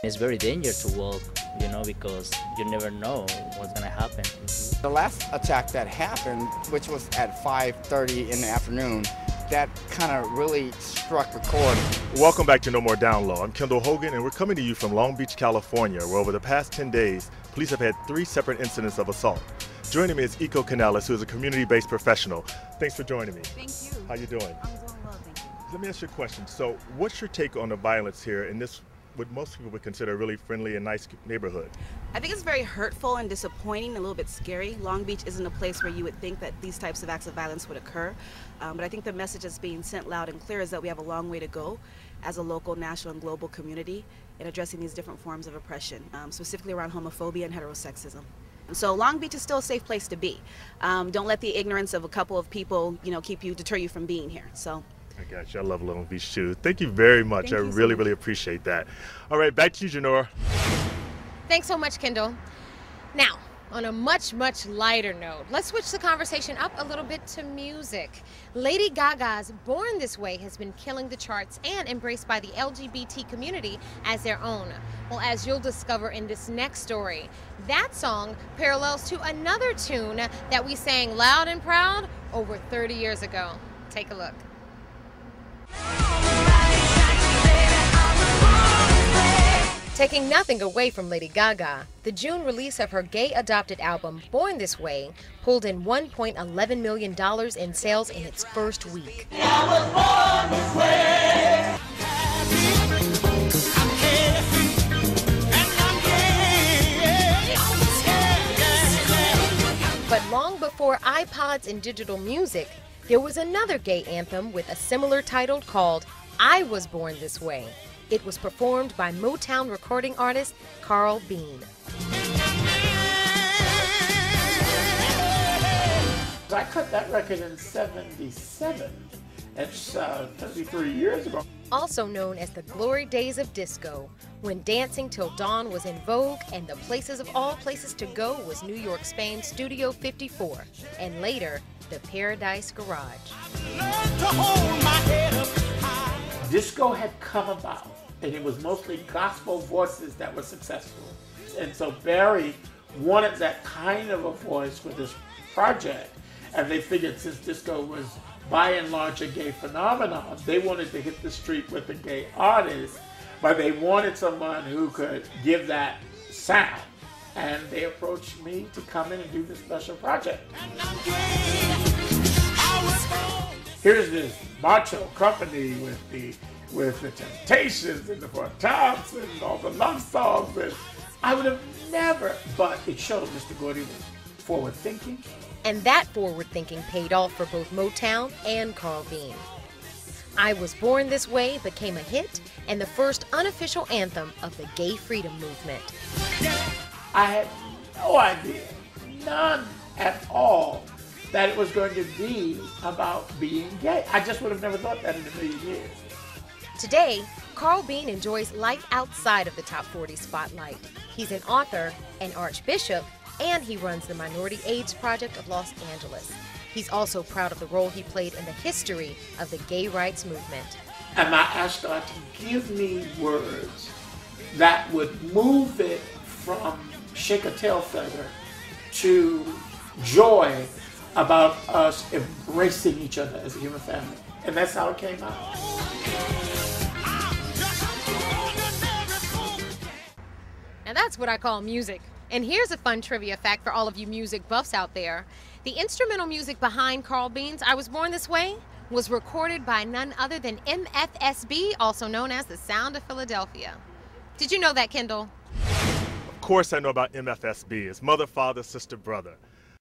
It's very dangerous to walk, you know, because you never know what's going to happen. The last attack that happened, which was at 5:30 in the afternoon, that kind of really struck a chord. Welcome back to No More Down Low. I'm Kendall Hogan, and we're coming to you from Long Beach, California, where over the past 10 days, police have had 3 separate incidents of assault. Joining me is Iko Canales, who is a community-based professional. Thanks for joining me. Thank you. How you doing? I'm doing well, thank you. Let me ask you a question. So what's your take on the violence here in this, what most people would consider a really friendly and nice neighborhood? I think it's very hurtful and disappointing, a little bit scary. Long Beach isn't a place where you would think that these types of acts of violence would occur. But I think the message that's being sent loud and clear is that we have a long way to go as a local, national, and global community in addressing these different forms of oppression, specifically around homophobia and heterosexism. And so Long Beach is still a safe place to be. Don't let the ignorance of a couple of people, deter you from being here. So. I got you. I love Long Beach too. Thank you very much. I really appreciate that. All right, back to you, Janora. Thanks so much, Kendall. Now, on a much, much lighter note, let's switch the conversation up a little bit to music. Lady Gaga's Born This Way has been killing the charts and embraced by the LGBT community as their own. Well, as you'll discover in this next story, that song parallels to another tune that we sang loud and proud over 30 years ago. Take a look. Taking nothing away from Lady Gaga, the June release of her gay-adopted album, Born This Way, pulled in $1.11 million in sales in its first week. But long before iPods and digital music, there was another gay anthem with a similar title called I Was Born This Way. It was performed by Motown recording artist Carl Bean. I cut that record in '77. That's 33 years ago. Also known as the glory days of disco, when Dancing Till Dawn was in vogue and the places of all places to go was New York, Spain's Studio 54, and later, the Paradise Garage. Disco had come about, and it was mostly gospel voices that were successful. And so Barry wanted that kind of a voice for this project, and they figured since disco was by and large a gay phenomenon, they wanted to hit the street with a gay artist, but they wanted someone who could give that sound. And they approached me to come in and do this special project. Here's this macho company with the Temptations and the Four Tops and all the love songs, and I would have never, but it showed Mr. Gordy was forward thinking. And that forward thinking paid off for both Motown and Carl Bean. I Was Born This Way became a hit and the first unofficial anthem of the gay freedom movement. I had no idea, none at all, that it was going to be about being gay. I just would have never thought that in a million years. Today, Carl Bean enjoys life outside of the top 40 spotlight. He's an author, an archbishop, and he runs the Minority AIDS Project of Los Angeles. He's also proud of the role he played in the history of the gay rights movement. And I asked God to give me words that would move it from shake a tail feather to joy about us embracing each other as a human family. And that's how it came out. And that's what I call music. And here's a fun trivia fact for all of you music buffs out there. The instrumental music behind Carl Bean's I Was Born This Way was recorded by none other than MFSB, also known as the Sound of Philadelphia. Did you know that, Kendall? Of course I know about MFSB. It's mother, father, sister, brother.